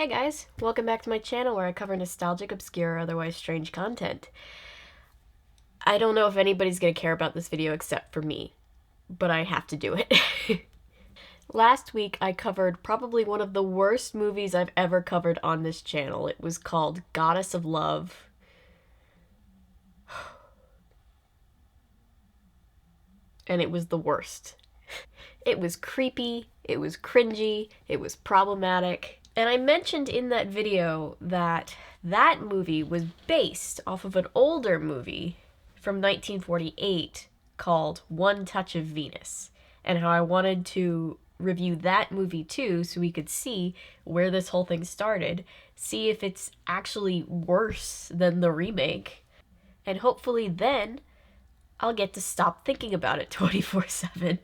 Hey guys, welcome back to my channel where I cover nostalgic, obscure, or otherwise strange content. I don't know if anybody's gonna care about this video except for me, but I have to do it. Last week I covered probably one of the worst movies I've ever covered on this channel. It was called Goddess of Love. And it was the worst. It was creepy, it was cringy, it was problematic. And I mentioned in that video that that movie was based off of an older movie from 1948 called One Touch of Venus, and how I wanted to review that movie too so we could see where this whole thing started, see if it's actually worse than the remake, and hopefully then I'll get to stop thinking about it 24/7.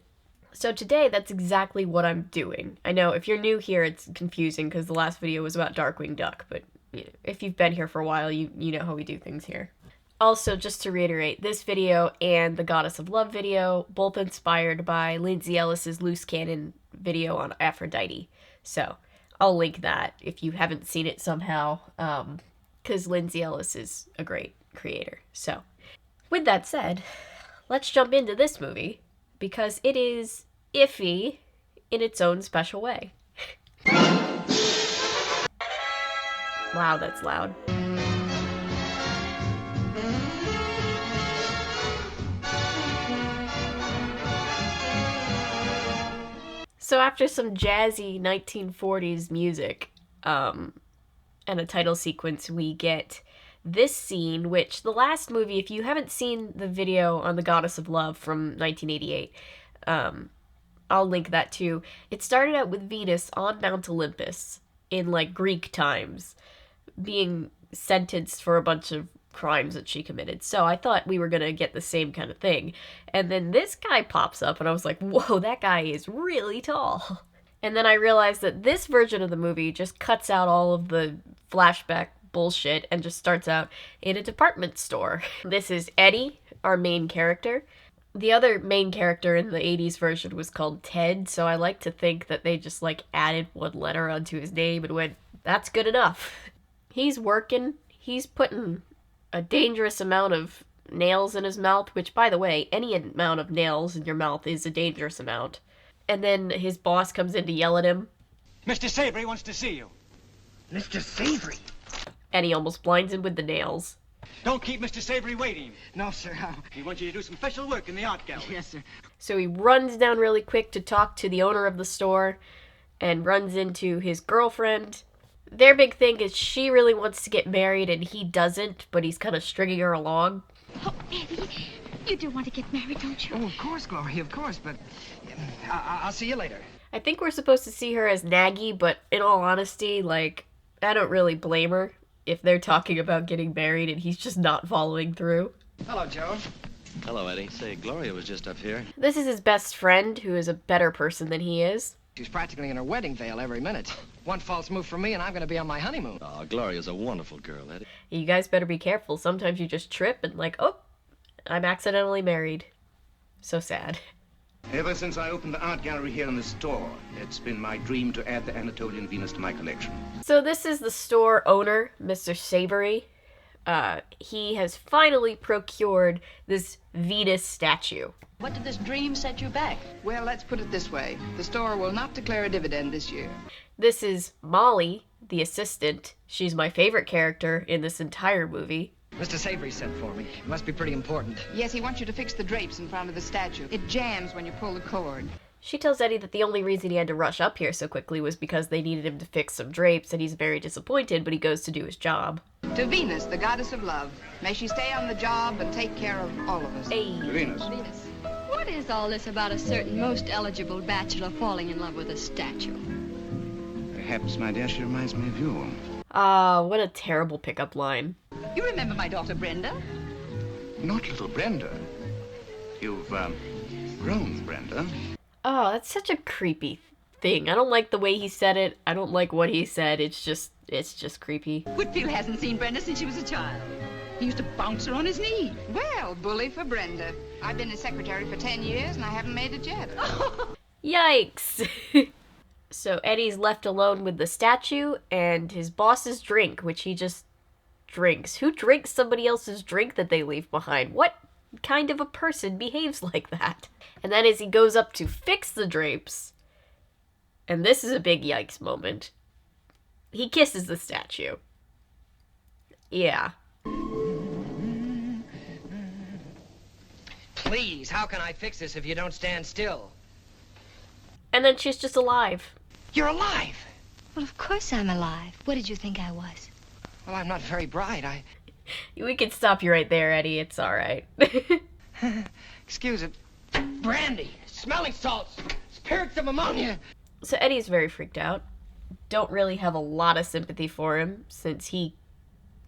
So today, that's exactly what I'm doing. I know if you're new here, it's confusing because the last video was about Darkwing Duck, but you know, if you've been here for a while, you know how we do things here. Also, just to reiterate, this video and the Goddess of Love video, both inspired by Lindsay Ellis's loose cannon video on Aphrodite. So I'll link that if you haven't seen it somehow, because Lindsay Ellis is a great creator. So with that said, let's jump into this movie, because it is iffy in its own special way. Wow, that's loud. So after some jazzy 1940s music, and a title sequence, we get this scene, which the last movie, if you haven't seen the video on the Goddess of Love from 1988, I'll link that too. It started out with Venus on Mount Olympus in like Greek times, being sentenced for a bunch of crimes that she committed. So I thought we were gonna get the same kind of thing. And then this guy pops up and I was like, whoa, that guy is really tall. And then I realized that this version of the movie just cuts out all of the flashback bullshit and just starts out in a department store. This is Eddie, our main character. The other main character in the 80s version was called Ted, so I like to think that they just like added one letter onto his name and went, that's good enough. He's working, he's putting a dangerous amount of nails in his mouth, which, by the way, any amount of nails in your mouth is a dangerous amount. And then his boss comes in to yell at him. Mr. Savory wants to see you. Mr. Savory? And he almost blinds him with the nails. Don't keep Mr. Savory waiting. No, sir. He wants you to do some special work in the art gallery. Yes, sir. So he runs down really quick to talk to the owner of the store and runs into his girlfriend. Their big thing is she really wants to get married and he doesn't, but he's kind of stringing her along. Oh, Eddie, you do want to get married, don't you? Oh, of course, Glory, of course, but I'll see you later. I think we're supposed to see her as naggy, but in all honesty, like, I don't really blame her if they're talking about getting married and he's just not following through. Hello, Joe. Hello, Eddie. Say, Gloria was just up here. This is his best friend, who is a better person than he is. She's practically in her wedding veil every minute. One false move from me and I'm going to be on my honeymoon. Oh, Gloria's a wonderful girl, Eddie. You guys better be careful. Sometimes you just trip and like, oh, I'm accidentally married. So sad. Ever since I opened the art gallery here in the store, it's been my dream to add the Anatolian Venus to my collection. So this is the store owner, Mr. Savory. He has finally procured this Venus statue. What did this dream set you back? Well, let's put it this way. The store will not declare a dividend this year. This is Molly, the assistant. She's my favorite character in this entire movie. Mr. Savory sent for me. It must be pretty important. Yes, he wants you to fix the drapes in front of the statue. It jams when you pull the cord. She tells Eddie that the only reason he had to rush up here so quickly was because they needed him to fix some drapes, and he's very disappointed, but he goes to do his job. To Venus, the goddess of love. May she stay on the job and take care of all of us. Hey. Venus. Venus. What is all this about a certain most eligible bachelor falling in love with a statue? Perhaps, my dear, she reminds me of you. Ah, what a terrible pickup line. You remember my daughter Brenda? Not little Brenda. You've, grown, Brenda. Oh, that's such a creepy thing. I don't like the way he said it. I don't like what he said. It's just creepy. Whitfield hasn't seen Brenda since she was a child. He used to bounce her on his knee. Well, bully for Brenda. I've been his secretary for 10 years and I haven't made it yet. Yikes. So Eddie's left alone with the statue and his boss's drink, which he just drinks. Who drinks somebody else's drink that they leave behind? What kind of a person behaves like that? And then as he goes up to fix the drapes, and this is a big yikes moment, he kisses the statue. Yeah. Please, how can I fix this if you don't stand still? And then she's just alive. You're alive! Well, of course I'm alive. What did you think I was? Well, I'm not very bright. We can stop you right there, Eddie. It's alright. Excuse it. Brandy! Smelling salts! Spirits of ammonia! So Eddie's very freaked out. Don't really have a lot of sympathy for him, since he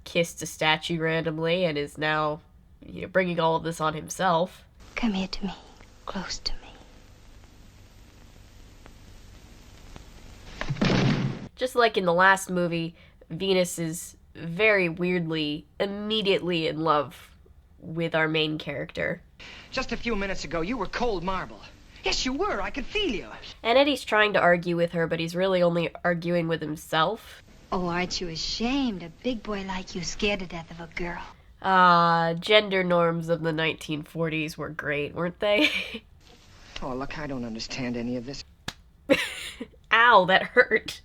kissed a statue randomly and is now, bringing all of this on himself. Come here to me. Close to me. Just like in the last movie, Venus is very weirdly, immediately in love with our main character. Just a few minutes ago, you were cold marble. Yes, you were. I could feel you. And Eddie's trying to argue with her, but he's really only arguing with himself. Oh, aren't you ashamed? A big boy like you scared to death of a girl. Gender norms of the 1940s were great, weren't they? Oh, look, I don't understand any of this. Ow, that hurt.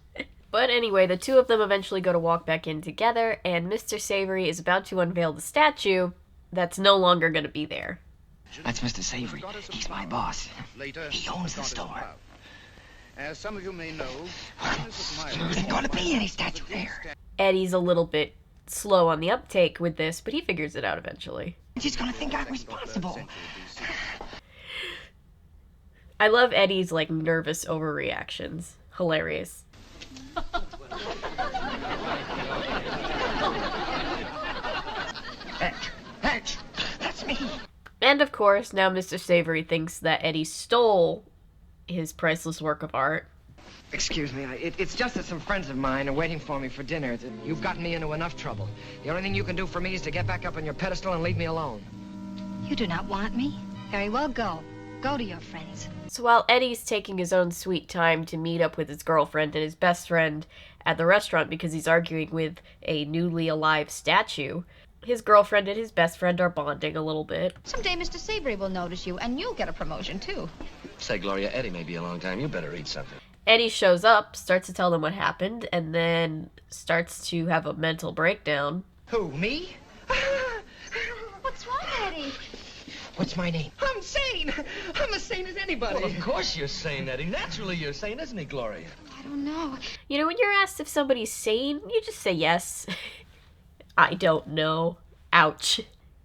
But anyway, the two of them eventually go to walk back in together, and Mr. Savory is about to unveil the statue that's no longer going to be there. That's Mr. Savory. He's my boss. He owns the store. As some of you may know, There isn't going to be any statue there. Eddie's a little bit slow on the uptake with this, but he figures it out eventually. She's going to think I'm responsible. I love Eddie's, nervous overreactions. Hilarious. Hedge! That's me! And of course, now Mr. Savory thinks that Eddie stole his priceless work of art. Excuse me, it's just that some friends of mine are waiting for me for dinner. You've gotten me into enough trouble. The only thing you can do for me is to get back up on your pedestal and leave me alone. You do not want me? Very well, go. Go to your friends. So while Eddie's taking his own sweet time to meet up with his girlfriend and his best friend at the restaurant because he's arguing with a newly alive statue, his girlfriend and his best friend are bonding a little bit. Someday Mr. Savory will notice you, and you'll get a promotion, too. Say, Gloria, Eddie may be a long time. You better eat something. Eddie shows up, starts to tell them what happened, and then starts to have a mental breakdown. Who, me? What's wrong, Eddie? What's my name? I'm sane! I'm as sane as anybody. Well, of course you're sane, Eddie. Naturally you're sane, isn't he, Gloria? I don't know. When you're asked if somebody's sane, you just say yes. I don't know. Ouch.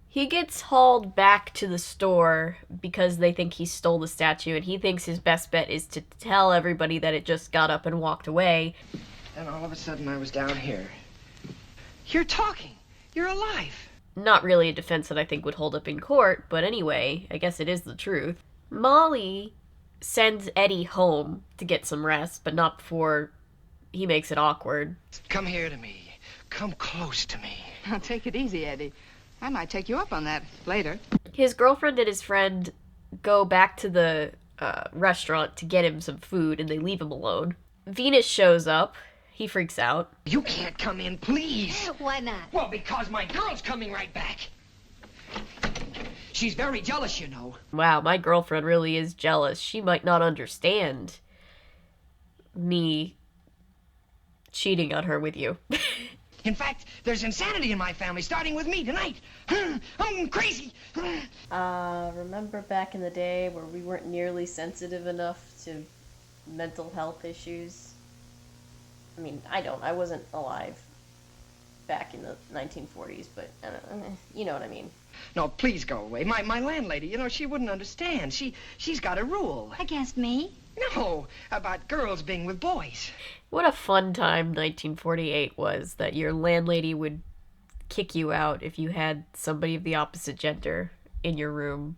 He gets hauled back to the store because they think he stole the statue, and he thinks his best bet is to tell everybody that it just got up and walked away. And all of a sudden I was down here. You're talking. You're alive. Not really a defense that I think would hold up in court, but anyway, I guess it is the truth. Molly sends Eddie home to get some rest, but not before he makes it awkward. Come here to me. Come close to me. Now, take it easy, Eddie. I might take you up on that later. His girlfriend and his friend go back to the restaurant to get him some food, and they leave him alone. Venus shows up. He freaks out. You can't come in, please. Why not? Well, because my girl's coming right back. She's very jealous, you know. Wow, my girlfriend really is jealous. She might not understand me cheating on her with you. In fact, there's insanity in my family, starting with me tonight. I'm crazy. Remember back in the day where we weren't nearly sensitive enough to mental health issues? I mean, I wasn't alive back in the 1940s, but you know what I mean. No, please go away. My landlady, she wouldn't understand. She's got a rule. Against me? No, about girls being with boys. What a fun time 1948 was, that your landlady would kick you out if you had somebody of the opposite gender in your room.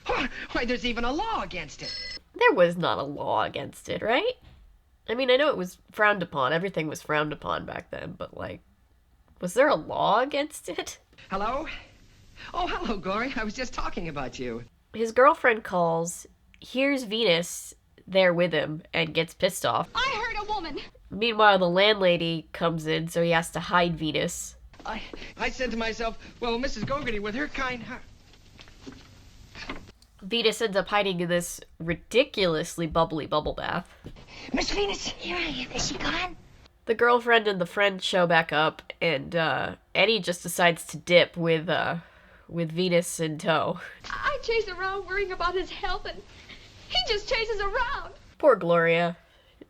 Why, there's even a law against it. There was not a law against it, right? I mean, I know it was frowned upon. Everything was frowned upon back then, but, was there a law against it? Hello? Oh, hello, Glory. I was just talking about you. His girlfriend calls. Here's Venus. there with him and gets pissed off. I heard a woman. Meanwhile, the landlady comes in, so he has to hide Venus. I said to myself, well, Mrs. Gogarty, with her kind heart... Venus ends up hiding in this ridiculously bubbly bubble bath. Miss Venus, here I am. Is she gone? The girlfriend and the friend show back up, and Eddie just decides to dip with Venus in tow. I chase around worrying about his health, and he just chases around. Poor Gloria.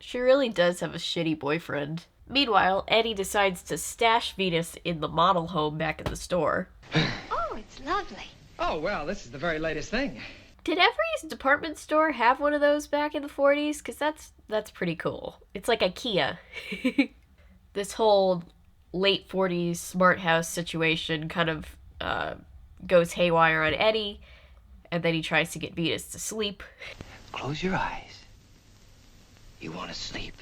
She really does have a shitty boyfriend. Meanwhile, Eddie decides to stash Venus in the model home back at the store. Oh, it's lovely. Oh, well, this is the very latest thing. Did every department store have one of those back in the 40s? Because that's pretty cool. It's like IKEA. This whole late 40s smart house situation kind of goes haywire on Eddie, and then he tries to get Venus to sleep. Close your eyes. You want to sleep.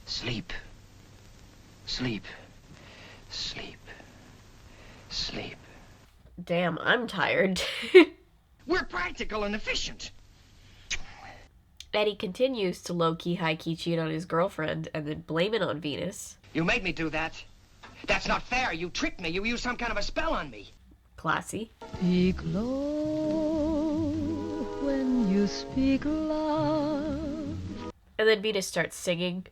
Sleep. Sleep. Sleep. Sleep. Damn, I'm tired. We're practical and efficient. Eddie continues to low-key, high-key cheat on his girlfriend and then blame it on Venus. You made me do that. That's not fair. You tricked me. You used some kind of a spell on me. Classy. Speak low when you speak love. And then Venus starts singing.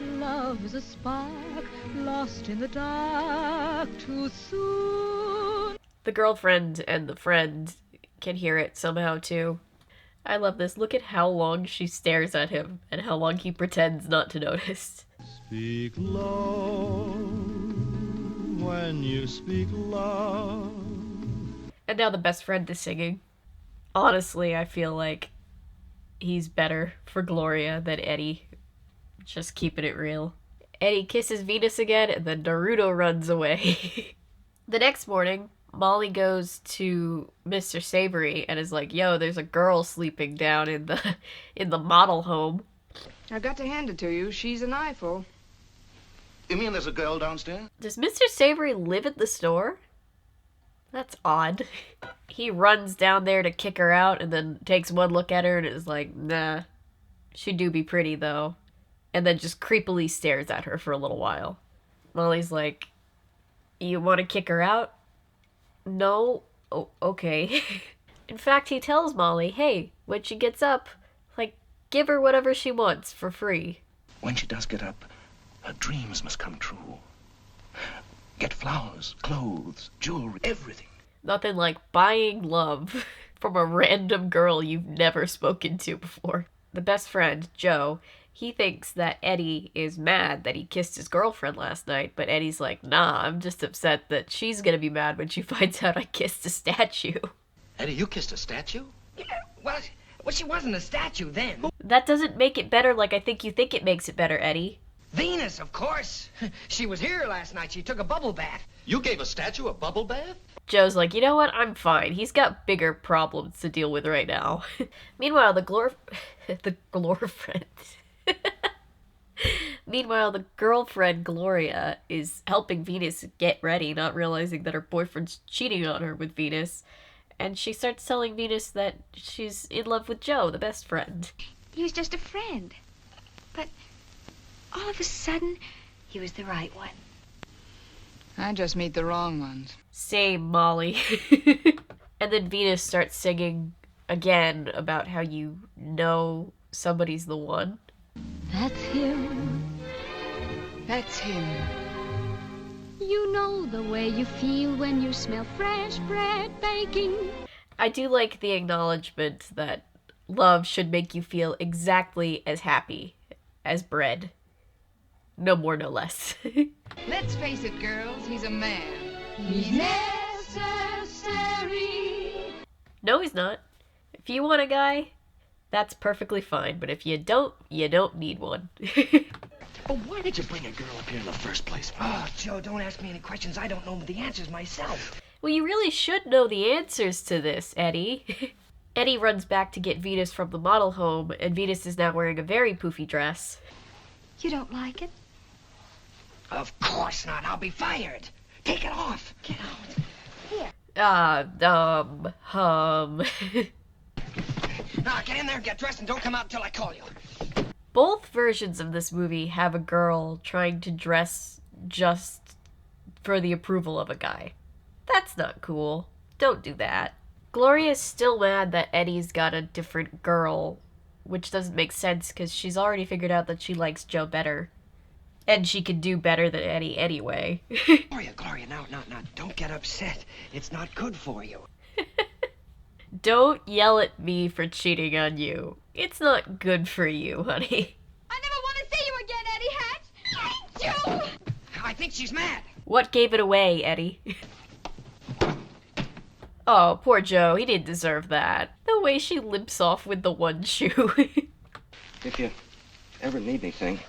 Love is a spark lost in the dark too soon. The girlfriend and the friend can hear it somehow too. I love this. Look at how long she stares at him and how long he pretends not to notice. Speak low when you speak love. And now the best friend is singing. Honestly, I feel like he's better for Gloria than Eddie. Just keeping it real. Eddie kisses Venus again and then Naruto runs away. The next morning, Molly goes to Mr. Savory and is like, yo, there's a girl sleeping down in the model home. I've got to hand it to you. She's an eyeful. You mean there's a girl downstairs? Does Mr. Savory live at the store? That's odd. He runs down there to kick her out and then takes one look at her and is like, nah, she do be pretty though. And then just creepily stares at her for a little while. Molly's like, you want to kick her out? No? Oh, okay. In fact, he tells Molly, hey, when she gets up, like, give her whatever she wants for free. When she does get up, her dreams must come true. Get flowers, clothes, jewelry, everything. Nothing like buying love from a random girl you've never spoken to before. The best friend, Joe, he thinks that Eddie is mad that he kissed his girlfriend last night, but Eddie's like, nah, I'm just upset that she's gonna be mad when she finds out I kissed a statue. Eddie, you kissed a statue? Yeah, well, she wasn't a statue then. That doesn't make it better like I think you think it makes it better, Eddie. Venus, of course. She was here last night. She took a bubble bath. You gave a statue a bubble bath? Joe's like, you know what? I'm fine. He's got bigger problems to deal with right now. Meanwhile, the girlfriend, Gloria, is helping Venus get ready, not realizing that her boyfriend's cheating on her with Venus. And she starts telling Venus that she's in love with Joe, the best friend. He was just a friend. But all of a sudden, he was the right one. I just meet the wrong ones. Same, Molly. And then Venus starts singing again about how you know somebody's the one. That's him. That's him. You know the way you feel when you smell fresh bread baking. I do like the acknowledgement that love should make you feel exactly as happy as bread. No more, no less. Let's face it, girls, he's a man. He's necessary. No, he's not. If you want a guy, that's perfectly fine. But if you don't need one. But why did you bring a girl up here in the first place? Oh, Joe, don't ask me any questions. I don't know the answers myself. Well, you really should know the answers to this, Eddie. Eddie runs back to get Venus from the model home, and Venus is now wearing a very poofy dress. You don't like it? Of course not. I'll be fired. Take it off. Get out. Here. Now, get in there, get dressed, and don't come out until I call you. Both versions of this movie have a girl trying to dress just for the approval of a guy. That's not cool. Don't do that. Gloria's still mad that Eddie's got a different girl, which doesn't make sense because she's already figured out that she likes Joe better. And she could do better than Eddie anyway. Gloria, now, don't get upset. It's not good for you. Don't yell at me for cheating on you. It's not good for you, honey. I never want to see you again, Eddie Hatch. I do. I think she's mad. What gave it away, Eddie? Oh, poor Joe. He didn't deserve that. The way she limps off with the one shoe. If you ever need anything,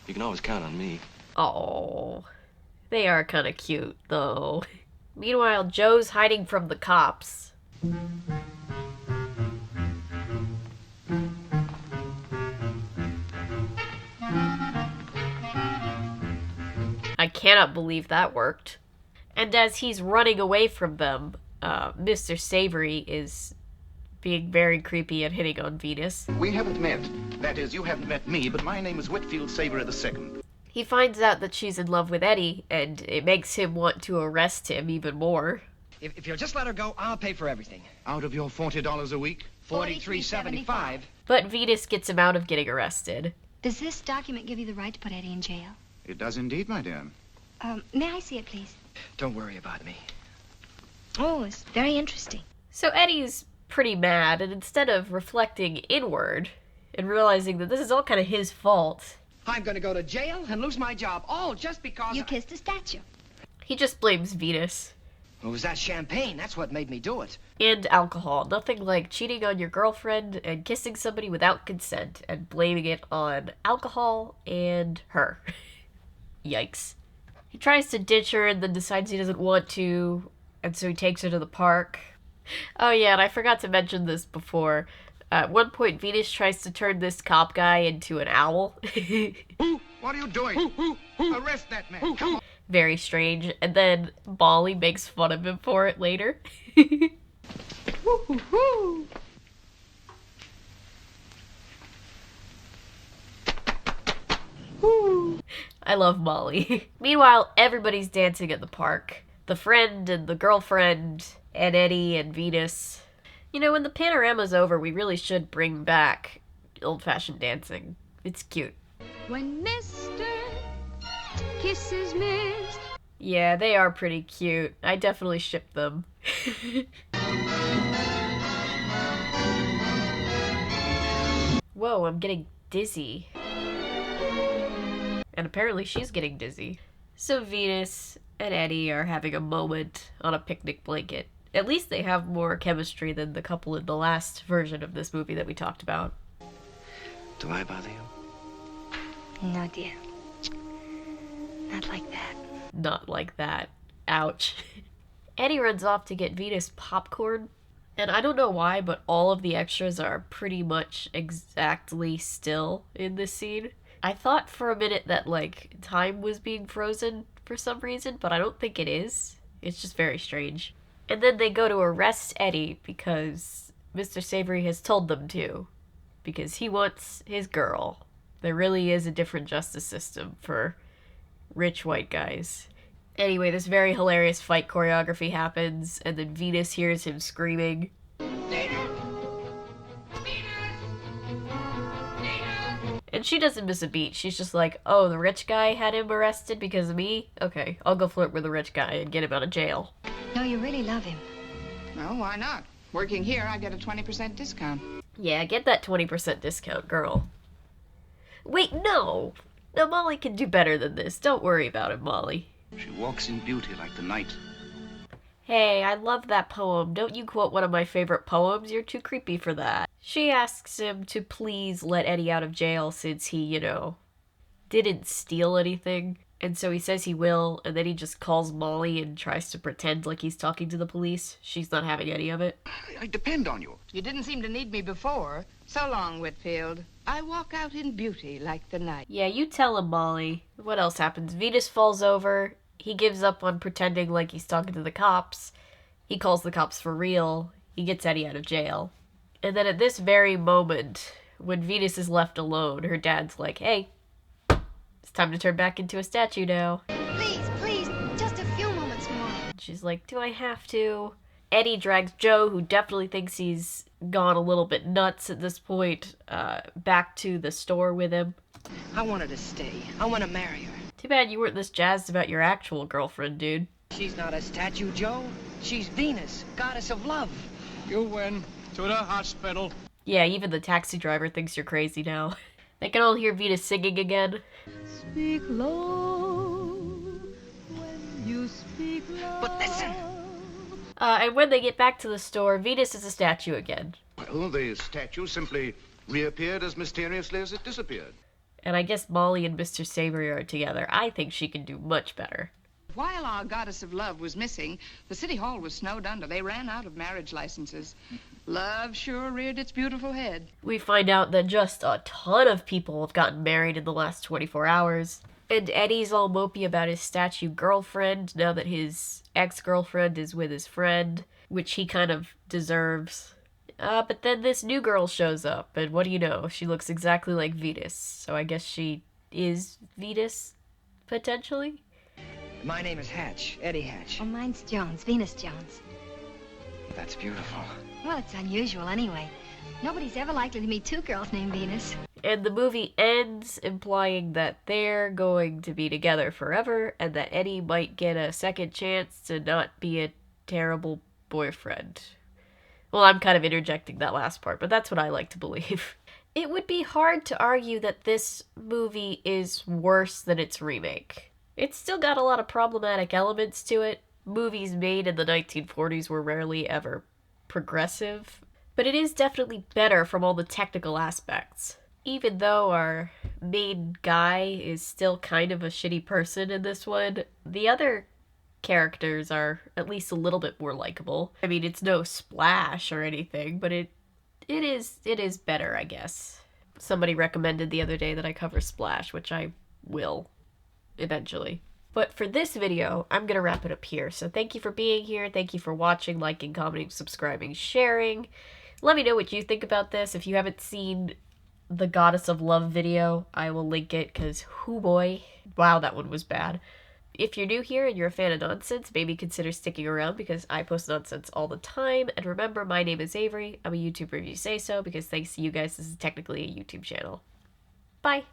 you can always count on me. Oh, they are kind of cute, though. Meanwhile, Joe's hiding from the cops. I cannot believe that worked. And as he's running away from them, Mr. Savory is being very creepy and hitting on Venus. We haven't met. That is, you haven't met me, but my name is Whitfield Savory II. He finds out that she's in love with Eddie, and it makes him want to arrest him even more. If you'll just let her go, I'll pay for everything. Out of your $40 a week? $43.75. But Venus gets him out of getting arrested. Does this document give you the right to put Eddie in jail? It does indeed, my dear. May I see it, please? Don't worry about me. Oh, it's very interesting. So Eddie's pretty mad, and instead of reflecting inward and realizing that this is all kind of his fault, I'm gonna go to jail and lose my job, all just because you kissed a statue. He just blames Venus. It was that champagne. That's what made me do it. And alcohol. Nothing like cheating on your girlfriend and kissing somebody without consent and blaming it on alcohol and her. Yikes. He tries to ditch her and then decides he doesn't want to, and so he takes her to the park. Oh yeah, and I forgot to mention this before. At one point, Venus tries to turn this cop guy into an owl. What are you doing? Arrest that man. Come on. Very strange. And then Molly makes fun of him for it later. I love Molly. Meanwhile, everybody's dancing at the park. The friend and the girlfriend and Eddie and Venus. You know, when the panorama's over, we really should bring back old-fashioned dancing. It's cute. When Mr. kisses Miss. Yeah, they are pretty cute. I definitely ship them. Whoa, I'm getting dizzy. And apparently she's getting dizzy. So Venus and Eddie are having a moment on a picnic blanket. At least they have more chemistry than the couple in the last version of this movie that we talked about. Do I bother you? No, dear. Not like that. Not like that. Ouch. Eddie runs off to get Venus popcorn. And I don't know why, but all of the extras are pretty much exactly still in this scene. I thought for a minute that, like, time was being frozen for some reason, but I don't think it is. It's just very strange. And then they go to arrest Eddie because Mr. Savory has told them to. Because he wants his girl. There really is a different justice system for rich white guys. Anyway, this very hilarious fight choreography happens, and then Venus hears him screaming. And she doesn't miss a beat. She's just like, oh, the rich guy had him arrested because of me? Okay, I'll go flirt with the rich guy and get him out of jail. No, you really love him. Well, why not? Working here, I get a 20% discount. Yeah, get that 20% discount, girl. Wait, no! No, Molly can do better than this. Don't worry about it, Molly. She walks in beauty like the night. Hey, I love that poem. Don't you quote one of my favorite poems? You're too creepy for that. She asks him to please let Eddie out of jail since he, you know, didn't steal anything. And so he says he will, and then he just calls Molly and tries to pretend like he's talking to the police. She's not having any of it. I depend on you. You didn't seem to need me before. So long, Whitfield. I walk out in beauty like the night. Yeah, you tell him, Molly. What else happens? Venus falls over. He gives up on pretending like he's talking to the cops. He calls the cops for real. He gets Eddie out of jail. And then at this very moment, when Venus is left alone, her dad's like, hey, it's time to turn back into a statue now. Please, just a few moments more. She's like, do I have to? Eddie drags Joe, who definitely thinks he's gone a little bit nuts at this point, back to the store with him. I want her to stay. I want to marry her. Too bad you weren't this jazzed about your actual girlfriend, dude. She's not a statue, Joe. She's Venus, goddess of love. You win. To the hospital. Yeah, even the taxi driver thinks you're crazy now. They can all hear Venus singing again. Speak low when you speak loud. But listen. And when they get back to the store, Venus is a statue again. Well, the statue simply reappeared as mysteriously as it disappeared. And I guess Molly and Mr. Savory are together. I think she can do much better. While our goddess of love was missing, the city hall was snowed under. They ran out of marriage licenses. Love sure reared its beautiful head. We find out that just a ton of people have gotten married in the last 24 hours. And Eddie's all mopey about his statue girlfriend now that his ex-girlfriend is with his friend, which he kind of deserves. But then this new girl shows up, and what do you know? She looks exactly like Venus, so I guess she is Venus, potentially? My name is Hatch, Eddie Hatch. Oh, mine's Jones, Venus Jones. That's beautiful. Well, it's unusual anyway. Nobody's ever likely to meet two girls named Venus. And the movie ends implying that they're going to be together forever, and that Eddie might get a second chance to not be a terrible boyfriend. Well, I'm kind of interjecting that last part, but that's what I like to believe. It would be hard to argue that this movie is worse than its remake. It's still got a lot of problematic elements to it. Movies made in the 1940s were rarely ever progressive. But it is definitely better from all the technical aspects. Even though our main guy is still kind of a shitty person in this one, the other characters are at least a little bit more likable. I mean, it's no Splash or anything, but it is better, I guess. Somebody recommended the other day that I cover Splash, which I will eventually. But for this video, I'm going to wrap it up here. So thank you for being here. Thank you for watching, liking, commenting, subscribing, sharing. Let me know what you think about this. If you haven't seen the Goddess of Love video, I will link it because, hoo boy, wow, that one was bad. If you're new here and you're a fan of nonsense, maybe consider sticking around because I post nonsense all the time. And remember, my name is Avery. I'm a YouTuber if you say so because thanks to you guys, this is technically a YouTube channel. Bye!